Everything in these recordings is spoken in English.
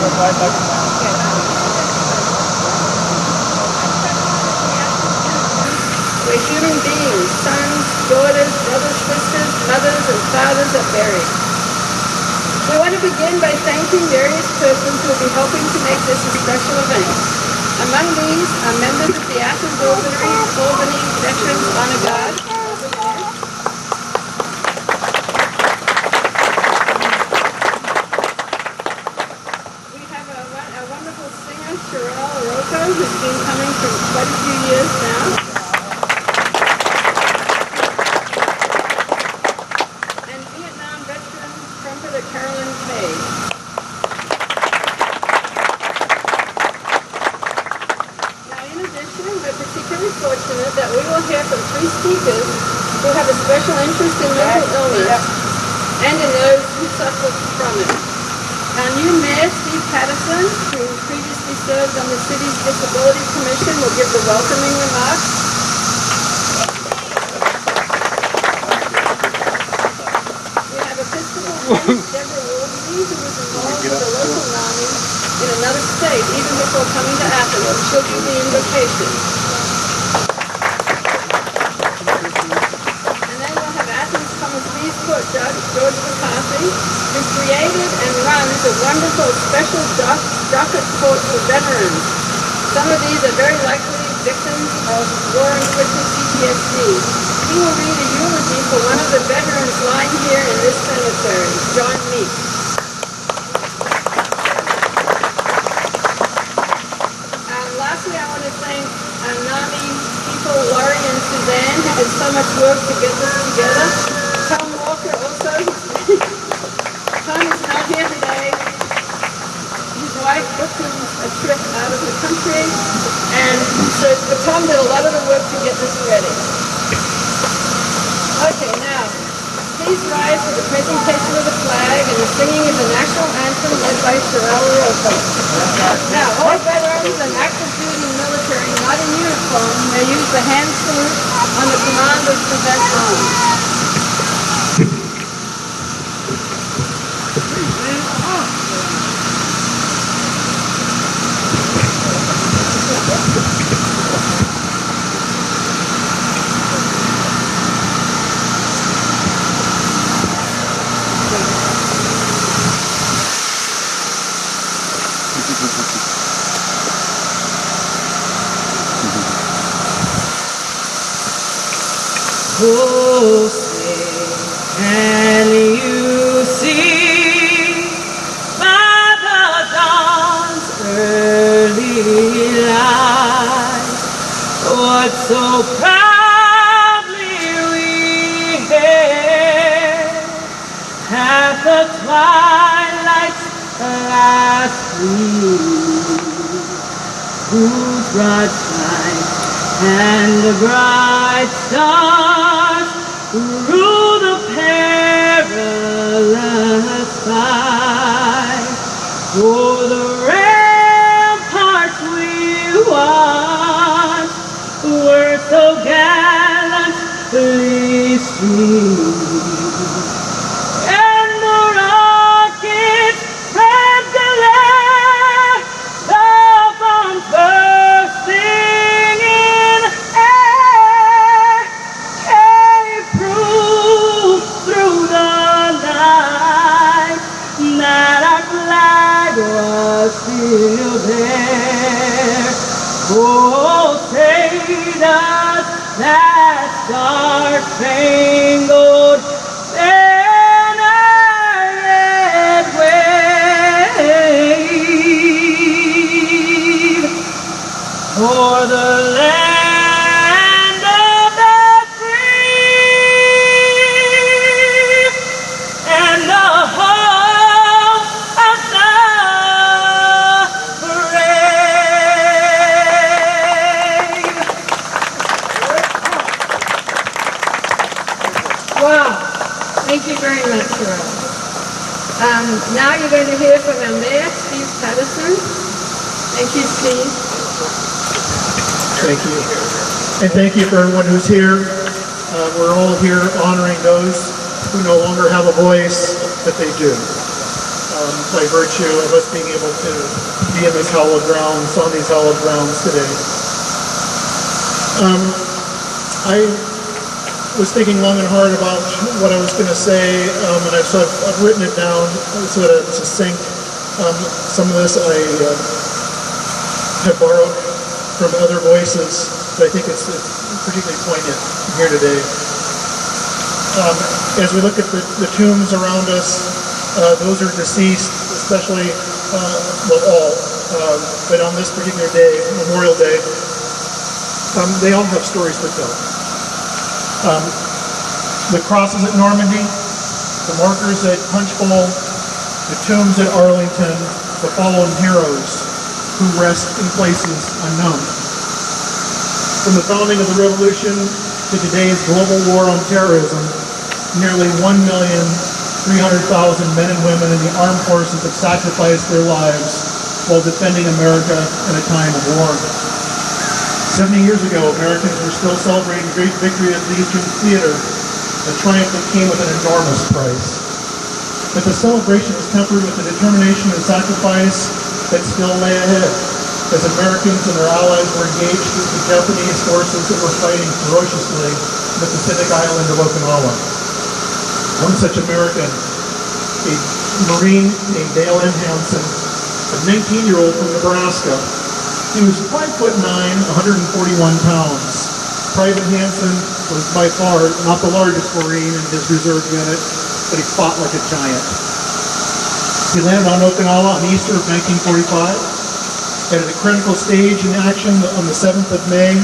We're human beings, sons, daughters, brothers, sisters, mothers, and fathers are buried. We want to begin by thanking various persons who will be helping to make this a special event. Among these are members of the Athens Albany Veterans Honor Guard. We have a wonderful singer, Cheryl Rocco, who's been coming for quite a few years now. And Vietnam veteran trumpeter Carolyn Kay. We're particularly fortunate that we will hear from 3 speakers who have a special interest in mental illness and in those who suffer from it. Our new Mayor, Steve Patterson, who previously served on the city's Disability Commission, will give the welcoming remarks. We have Episcopal priest Deborah Wolseley, who was involved with the local NAMI in another state even before coming to Athens. She'll do the invocation. And then we'll have Athens Common Pleas Court Judge George McCarthy, who created and runs a wonderful special docket court for veterans. Some of these are very likely victims of war-inflicted PTSD. He will read a eulogy for one of the veterans lying here in this cemetery, John Meek. Lastly, I want to thank our NAMI people, Laurie and Suzanne, who did so much work to get this together. Tom Walker also. Tom is not here today. His wife booked him a trip out of the country, and so Tom did a lot of the work to get this ready. Okay, now, please rise for the presentation of the flag and the singing of the national anthem led by Cheryl Rocco. Now, all veterans and active duty military not in uniform may use the hand salute on the command of present arms. Oh, say, can you see by the dawn's early light what so proudly we hailed at the twilight's last gleam, whose broad light and the bright stars rule the perilous fight. For the ramparts we watched were so gallantly streamed, and the rockets had glare, the bombs bursting in air, gave proof through the night that our flag was still there. Oh, say does that star-spangled banner yet wave for the land of the free and the home of the brave. Wow, thank you very much, Cheryl. Now you're going to hear from our Mayor, Steve Patterson. Thank you, Steve. Thank you. And thank you for everyone who's here. We're all here honoring those who no longer have a voice, but they do. by virtue of us being able to be in this hallowed grounds, on these hallowed grounds today. I was thinking long and hard about what I was going to say, and I've written it down so that it's succinct. Some of this I have borrowed from other voices, but I think it's particularly poignant here today. As we look at the tombs around us, those are deceased, especially, all, but on this particular day, Memorial Day, they all have stories to tell. The crosses at Normandy, the markers at Punchbowl, the tombs at Arlington, the fallen heroes who rest in places unknown. From the founding of the revolution to today's global war on terrorism, nearly 1,300,000 men and women in the armed forces have sacrificed their lives while defending America in a time of war. 70 years ago, Americans were still celebrating the great victory at Legion Theater, a triumph that came with an enormous price. But the celebration was tempered with the determination and sacrifice that still lay ahead, as Americans and their allies were engaged with the Japanese forces that were fighting ferociously in the Pacific island of Okinawa. One such American, a Marine named Dale M. Hansen, a 19-year-old from Nebraska. He was 5'9", 141 pounds. Private Hansen was by far not the largest Marine in his reserve unit, but he fought like a giant. He landed on Okinawa on Easter of 1945. At a critical stage in action on the 7th of May,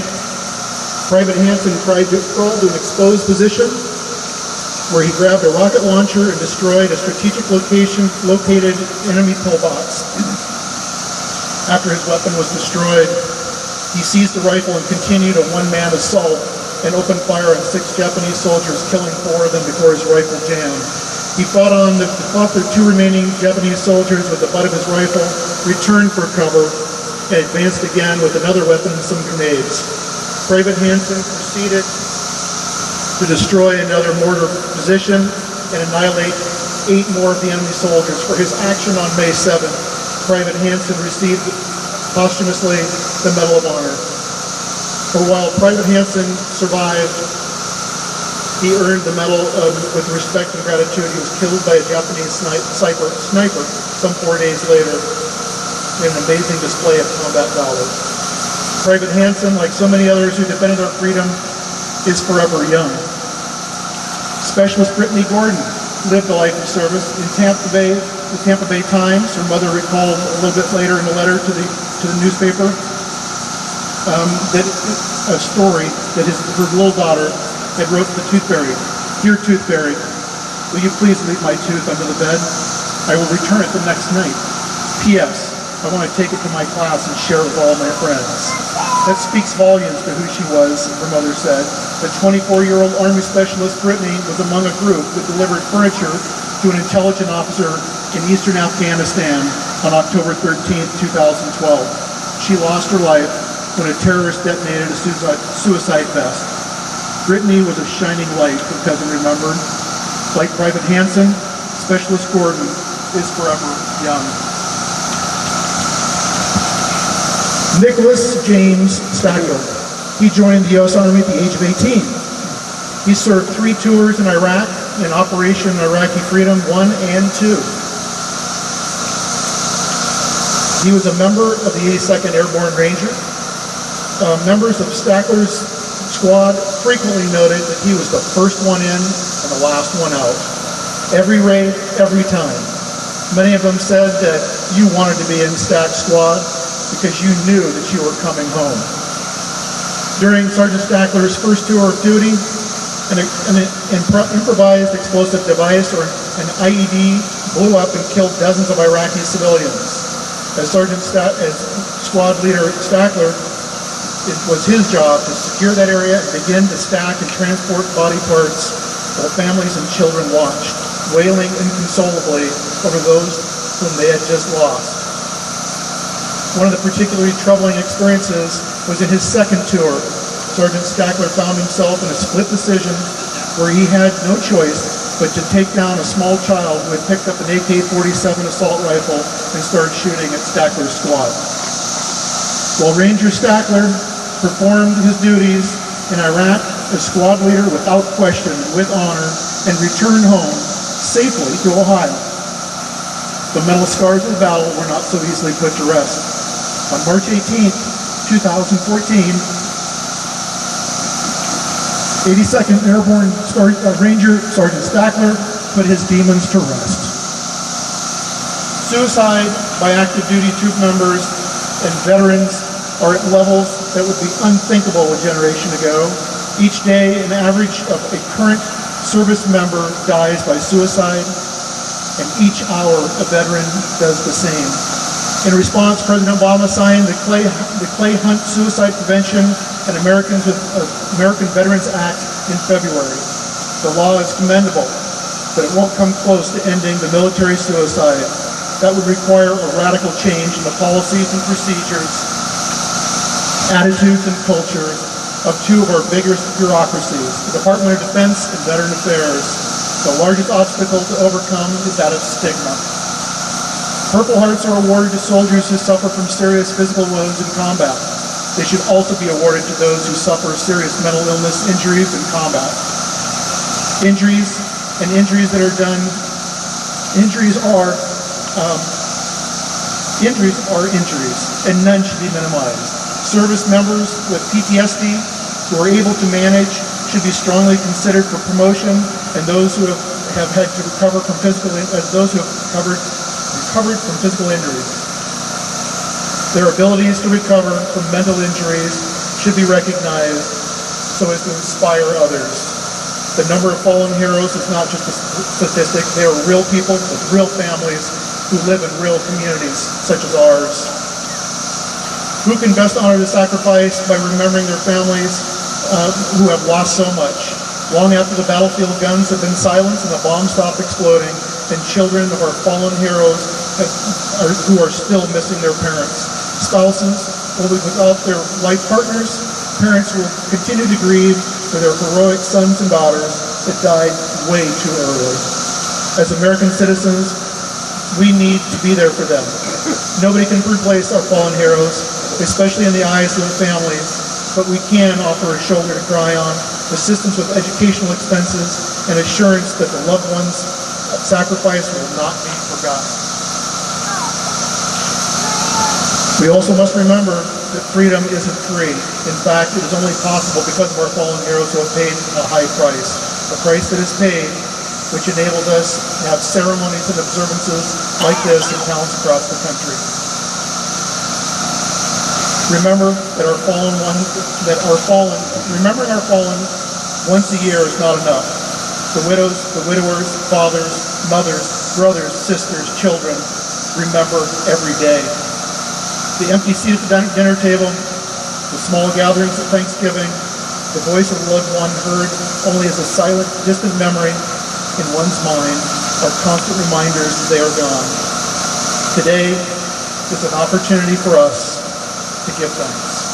Private Hansen tried to crawl to an exposed position where he grabbed a rocket launcher and destroyed a strategic located enemy pillbox. After his weapon was destroyed, he seized the rifle and continued a one-man assault and opened fire on 6 Japanese soldiers, killing 4 of them before his rifle jammed. He fought the 2 remaining Japanese soldiers with the butt of his rifle, returned for cover, and advanced again with another weapon and some grenades. Private Hansen proceeded to destroy another mortar position and annihilate 8 more of the enemy soldiers. For his action on May 7th, Private Hansen received posthumously the Medal of Honor. For while Private Hansen survived, he earned the medal with respect and gratitude. He was killed by a Japanese sniper some 4 days later in an amazing display of combat valor. Private Hansen, like so many others who defended our freedom, is forever young. Specialist Brittany Gordon lived a life of service in Tampa Bay. The Tampa Bay Times, her mother recalled a little bit later in a letter to the newspaper, that a story that her little daughter had wrote to the tooth fairy. "Dear tooth fairy, will you please leave my tooth under the bed? I will return it the next night. P.S. I want to take it to my class and share it with all my friends." That speaks volumes to who she was, her mother said. The 24-year-old Army Specialist Brittany was among a group that delivered furniture to an intelligence officer in eastern Afghanistan on October 13th, 2012. She lost her life when a terrorist detonated a suicide vest. Brittany was a shining light for Cousin Remembered. Like Private Hansen, Specialist Gordon is forever young. Nicholas James Stackler. He joined the U.S. Army at the age of 18. He served 3 tours in Iraq in Operation Iraqi Freedom 1 and 2. He was a member of the 82nd Airborne Ranger. Members of Stackler's squad frequently noted that he was the first one in and the last one out. Every raid, every time. Many of them said that you wanted to be in Stack's squad because you knew that you were coming home. During Sergeant Stackler's first tour of duty, an improvised explosive device, or an IED, blew up and killed dozens of Iraqi civilians. As squad leader Stackler, it was his job to secure that area and begin to stack and transport body parts while families and children watched, wailing inconsolably over those whom they had just lost. One of the particularly troubling experiences was in his second tour. Sergeant Stackler found himself in a split decision where he had no choice but to take down a small child who had picked up an AK-47 assault rifle and started shooting at Stackler's squad. While Ranger Stackler performed his duties in Iraq as squad leader without question and with honor, and returned home safely to Ohio, the mental scars of the battle were not so easily put to rest. On March 18, 2014, 82nd Airborne Ranger Sergeant Stackler put his demons to rest. Suicide by active duty troop members and veterans are at levels that would be unthinkable a generation ago. Each day, an average of a current service member dies by suicide, and each hour a veteran does the same. In response, President Obama signed the Clay Hunt Suicide Prevention and American Veterans Act in February. The law is commendable, but it won't come close to ending the military suicide. That would require a radical change in the policies and procedures, attitudes and cultures of two of our biggest bureaucracies, the Department of Defense and Veteran Affairs. The largest obstacle to overcome is that of stigma. Purple Hearts are awarded to soldiers who suffer from serious physical wounds in combat. They should also be awarded to those who suffer serious mental illness injuries in combat. Injuries are injuries, and none should be minimized. Service members with PTSD who are able to manage should be strongly considered for promotion, and those who have had to recover from physical recovered from physical injuries. Their abilities to recover from mental injuries should be recognized so as to inspire others. The number of fallen heroes is not just a statistic. They are real people with real families who live in real communities such as ours. Who can best honor the sacrifice by remembering their families who have lost so much? Long after the battlefield guns have been silenced and the bombs stop exploding, and children of our fallen heroes who are still missing their parents. Spouses will be without their life partners. Parents will continue to grieve for their heroic sons and daughters that died way too early. As American citizens, we need to be there for them. Nobody can replace our fallen heroes, especially in the eyes of the families, but we can offer a shoulder to cry on, assistance with educational expenses, and assurance that the loved ones' sacrifice will not be forgotten. We also must remember that freedom isn't free. In fact, it is only possible because of our fallen heroes who have paid a high price. A price that is paid, which enables us to have ceremonies and observances like this in towns across the country. Remember that remembering our fallen once a year is not enough. The widows, the widowers, fathers, mothers, brothers, sisters, children, remember every day. The empty seat at the dinner table, the small gatherings at Thanksgiving, the voice of a loved one heard only as a silent, distant memory in one's mind are constant reminders that they are gone. Today is an opportunity for us to give thanks.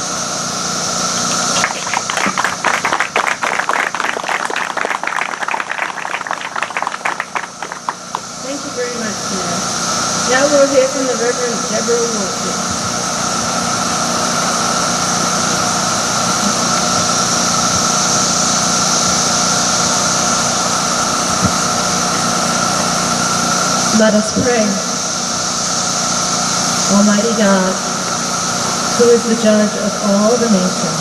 Thank you very much, Mayor. Now we'll hear from the Reverend Deborah Wilkie. Let us pray. Almighty God, who is the judge of all the nations,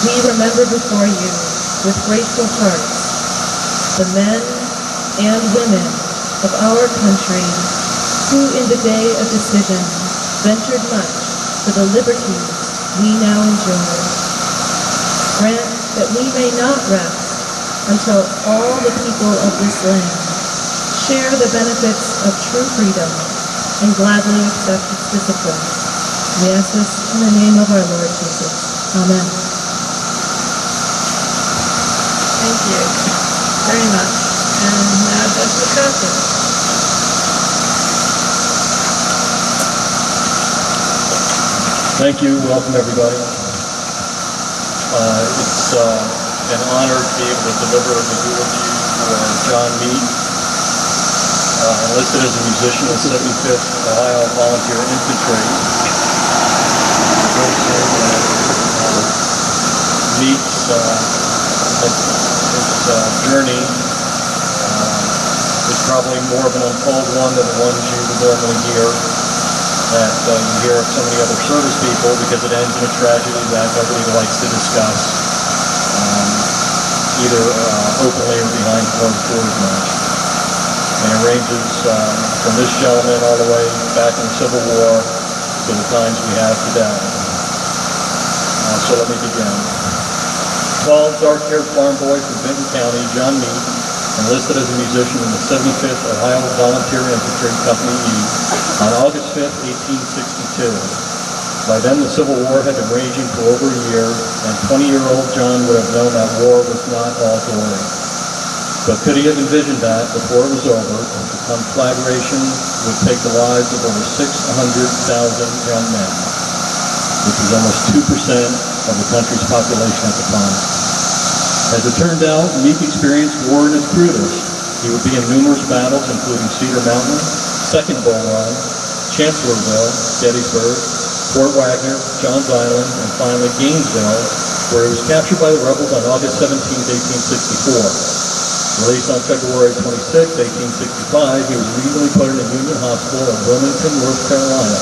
we remember before you with grateful hearts the men and women of our country who in the day of decision ventured much for the liberties we now enjoy. Grant that we may not rest until all the people of this land share the benefits of true freedom and gladly accept its discipline. We ask this in the name of our Lord Jesus. Amen. Thank you very much. And now Justice Carter. Thank you. Welcome, everybody. It's an honor to be able to deliver a eulogy for John Meade, enlisted as a musician in the 75th Ohio Volunteer Infantry. Goes in and meets his journey is probably more of an untold one than the ones you would normally hear that you hear of so many other service people, because it ends in a tragedy that nobody likes to discuss, either openly or behind closed doors much. And it ranges from this gentleman all the way back in the Civil War to the times we have today. So let me begin. Tall, dark-haired farm boy from Benton County, John Meade, enlisted as a musician in the 75th Ohio Volunteer Infantry Company E on August 5th, 1862. By then, the Civil War had been raging for over a year, and 20-year-old John would have known that war was not all glory. But could he have envisioned that, before it was over, the conflagration would take the lives of over 600,000 young men, which was almost 2% of the country's population at the time. As it turned out, Meade experienced war in its crudest. He would be in numerous battles, including Cedar Mountain, Second Bull Run, Chancellorsville, Gettysburg, Fort Wagner, Johns Island, and finally Gainesville, where he was captured by the rebels on August 17, 1864. Released on February 26, 1865, he was immediately put in a Union hospital in Wilmington, North Carolina.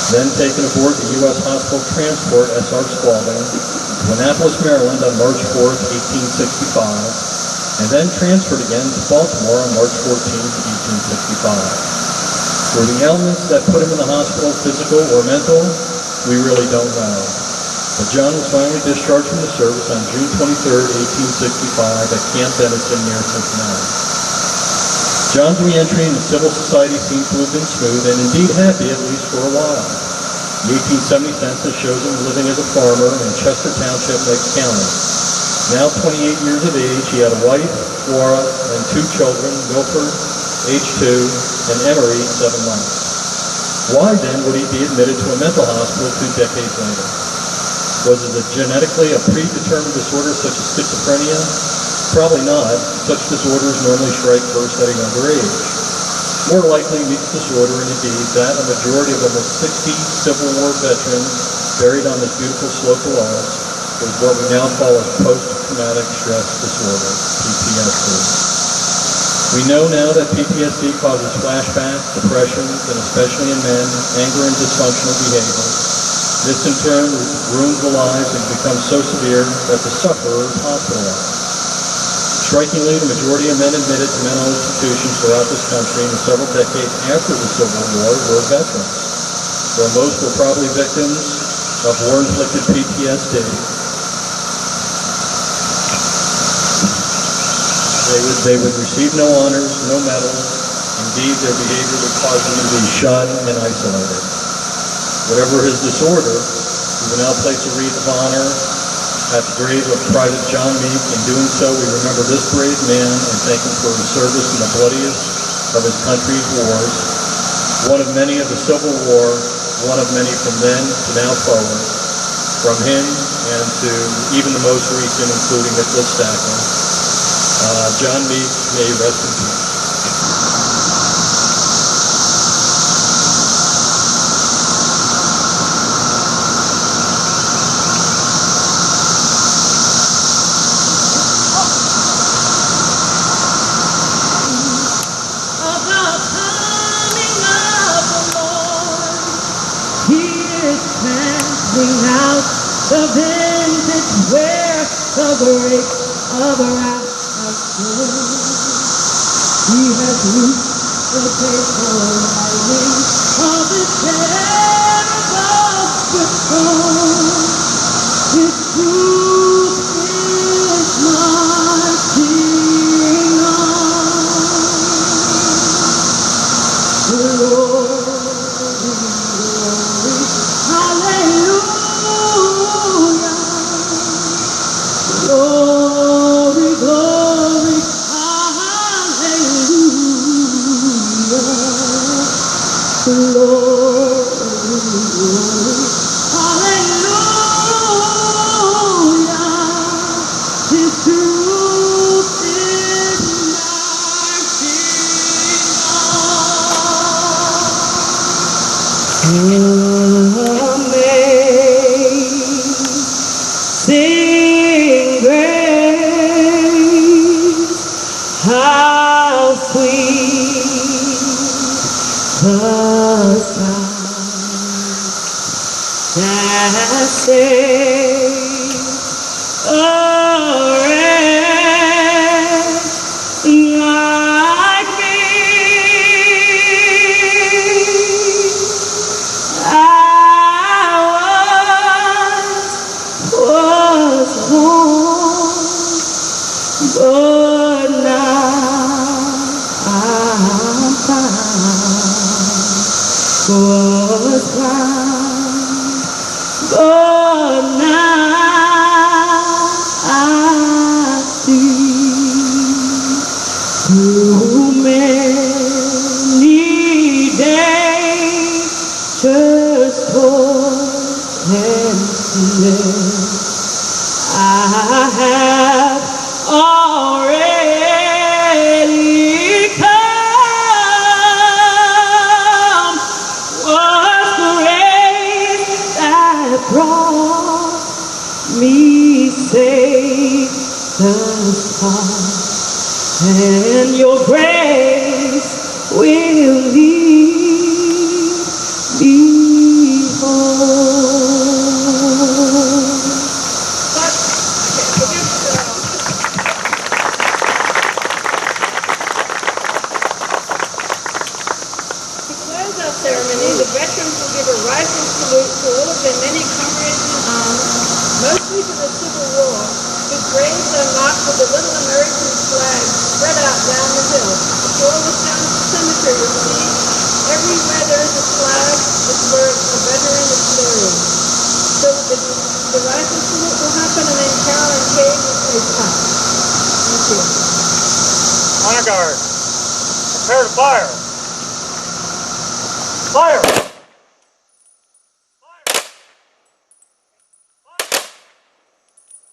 Then taken aboard the U.S. Hospital Transport S.R. Spaulding to Annapolis, Maryland on March 4, 1865, and then transferred again to Baltimore on March 14, 1865. Were the ailments that put him in the hospital physical or mental? We really don't know. But John was finally discharged from the service on June 23, 1865 at Camp Dennison near Cincinnati. John's re-entry into civil society seems to have been smooth and indeed happy, at least for a while. The 1870 census shows him living as a farmer in Chester Township, Lake County. Now 28 years of age, he had a wife, Flora, and 2 children, Milford, age 2, and Emery, 7 months. Why then would he be admitted to a mental hospital 2 decades later? Was it genetically a predetermined disorder such as schizophrenia? Probably not. Such disorders normally strike first at a younger age. More likely, Meade's disorder, and indeed that a majority of almost 60 Civil War veterans buried on this beautiful slope below us, was what we now call a post-traumatic stress disorder, PTSD. We know now that PTSD causes flashbacks, depressions, and especially in men, anger and dysfunctional behavior. This in turn ruins the lives and becomes so severe that the sufferer is hospitalized. Strikingly, the majority of men admitted to mental institutions throughout this country in the several decades after the Civil War were veterans, though most were probably victims of war-inflicted PTSD. They would receive no honors, no medals. Indeed, their behavior would cause them to be shunned and isolated. Whatever his disorder, we will now place a wreath of honor at the grave of Private John Meade. In doing so, we remember this brave man and thank him for his service in the bloodiest of his country's wars, one of many of the Civil War, one of many from then to now forward, from him and to even the most recent, including Nicholas Stackler. John Meade, may rest in peace. Out the vintage where the grapes of wrath have grown. He has loosed the faithful lightning of his terrible withdrawn. His truth is marching on. The Lord glory, glory, hallelujah. Glory, glory, hallelujah. His truth is Amazing grace, how sweet the sound that saved a wretch like me. I was lost, but now I'm found. Was blind, but now I see. Through many dangers, toils, and snares, I have already come. Was grace that brought me safe thus far, and your grace will lead me home. To close our ceremony, the veterans will give a rifle salute to all of their many comrades in arms, mostly for the Civil War, whose graves are marked with the little American flag spread out down the hill. If you all the cemetery, you'll see everywhere there is a flag, it's where a veteran is buried. So the rifle salute will happen, and then Carol and Kay will say pass. Thank you. Honor guard, prepare to fire. Fire!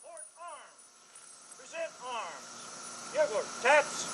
Port arms. Present arms. Bugler, taps.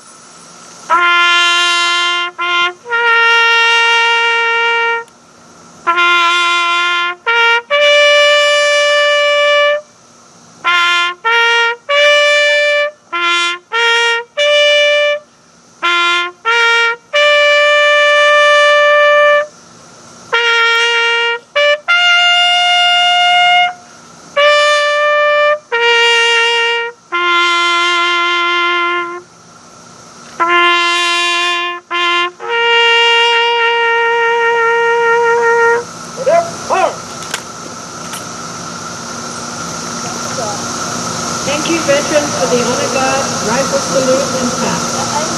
Thank you, veterans, for the honor guard, rifle salute, and pass.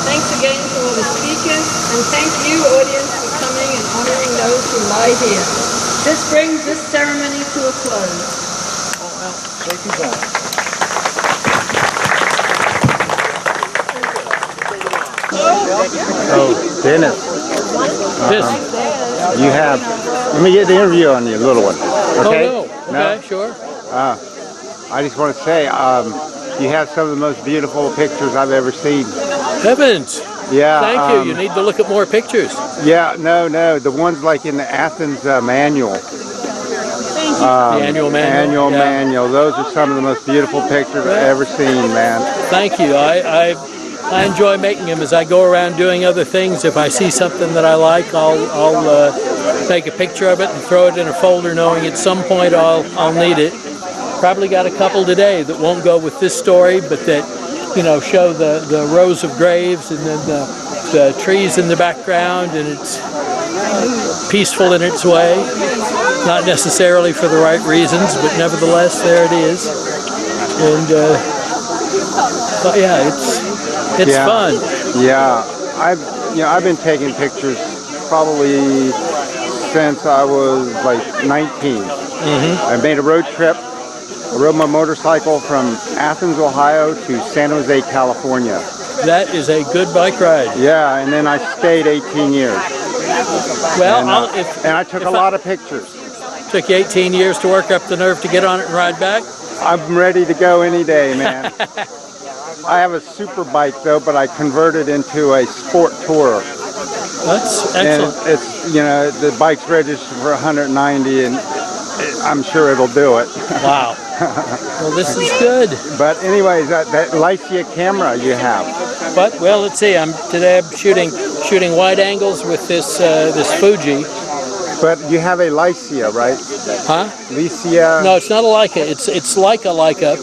Thanks again to all the speakers, and thank you, audience, for coming and honoring those who lie here. This brings this ceremony to a close. Oh, Dennis. You have, let me get the interview on you, little one. Okay? Oh, no. Okay, sure. I just want to say, you have some of the most beautiful pictures I've ever seen. Heavens. Yeah. Thank you. You need to look at more pictures. Yeah, no, the ones like in the Athens manual. The annual manual. Manual. Those are some of the most beautiful pictures I've ever seen, man. Thank you. I enjoy making them as I go around doing other things. If I see something that I like, I'll take a picture of it and throw it in a folder, knowing at some point I'll need it. Probably got a couple today that won't go with this story, but that, you know, show the rows of graves and then the trees in the background, and it's peaceful in its way. Not necessarily for the right reasons, but nevertheless, there it is. And but yeah, it's fun. Yeah, I've been taking pictures probably since I was like 19. I made a road trip. I rode my motorcycle from Athens, Ohio to San Jose, California. That is a good bike ride. Yeah, and then I stayed 18 years. Well, and I took a lot of pictures. Took you 18 years to work up the nerve to get on it and ride back? I'm ready to go any day, man. I have a super bike though, but I converted into a sport tourer. That's And excellent. it's, you know, the bike's registered for 190, and I'm sure it'll do it. Wow. Well, this is good. But anyways, that Leica camera you have, But well, let's see. Today I'm shooting wide angles with this Fuji. but you have a Leica, right? Huh? Leica. No, it's not a Leica. It's like a Leica.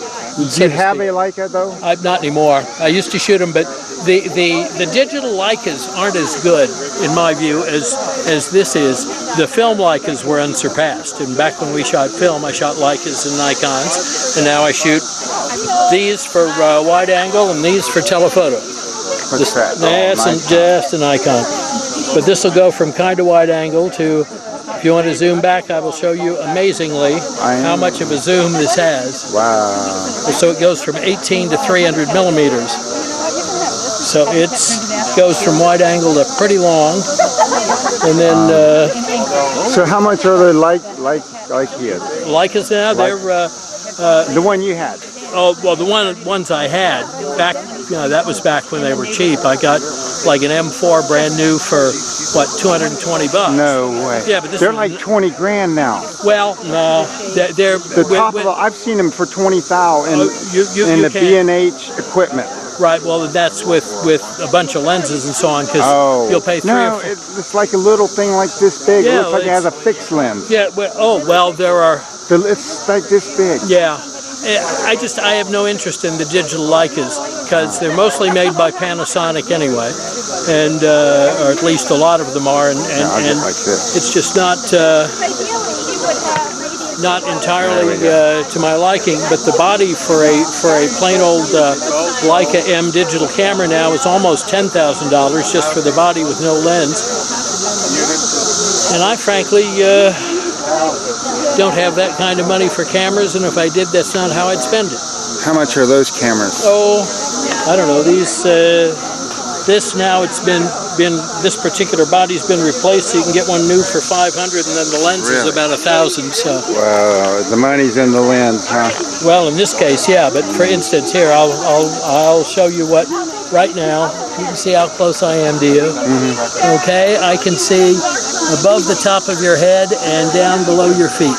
Do you have a Leica though? Not anymore. I used to shoot them, but the digital Leicas aren't as good, in my view, as this is. The film Leicas were unsurpassed. And back when we shot film, I shot Leicas and Nikons, and now I shoot these for wide angle and these for telephoto. What's that? That's just a Nikon. But this will go from kind of wide angle to, if you want to zoom back, I will show you amazingly how much of a zoom this has. Wow. So it goes from 18 to 300 millimeters. So it goes from wide angle to pretty long. And then So how much are the Leicas? Leicas now, they're The one you had. oh well, the ones I had back, that was back when they were cheap. I got like an M4 brand new for what, $220. No way. Yeah, but this they're is like 20 grand now. well, no, they're The top of I've seen them for 20,000 in you the can. B&H equipment. Right. Well, that's with a bunch of lenses and so on, because you'll pay three or no, four. it's like a little thing like this big. Yeah, it looks like it it's- has a fixed lens. Yeah. Well, there are. It's like this big. Yeah. I have no interest in the digital Leicas because they're mostly made by Panasonic anyway, and or at least a lot of them are, and I'll get like this. it's just not entirely to my liking. But the body for a plain old Leica M digital camera now is almost $10,000 just for the body with no lens, and I frankly don't have that kind of money for cameras, and if I did, that's not how I'd spend it. How much are those cameras? Oh, I don't know. This now it's been this particular body's been replaced, so you can get one new for 500, and then the lens is Really? about 1,000. So, Wow, the money's in the lens, huh? well, in this case, yeah. But for instance, here I'll show you what right now. You can see how close I am to you. Okay, I can see above the top of your head and down below your feet.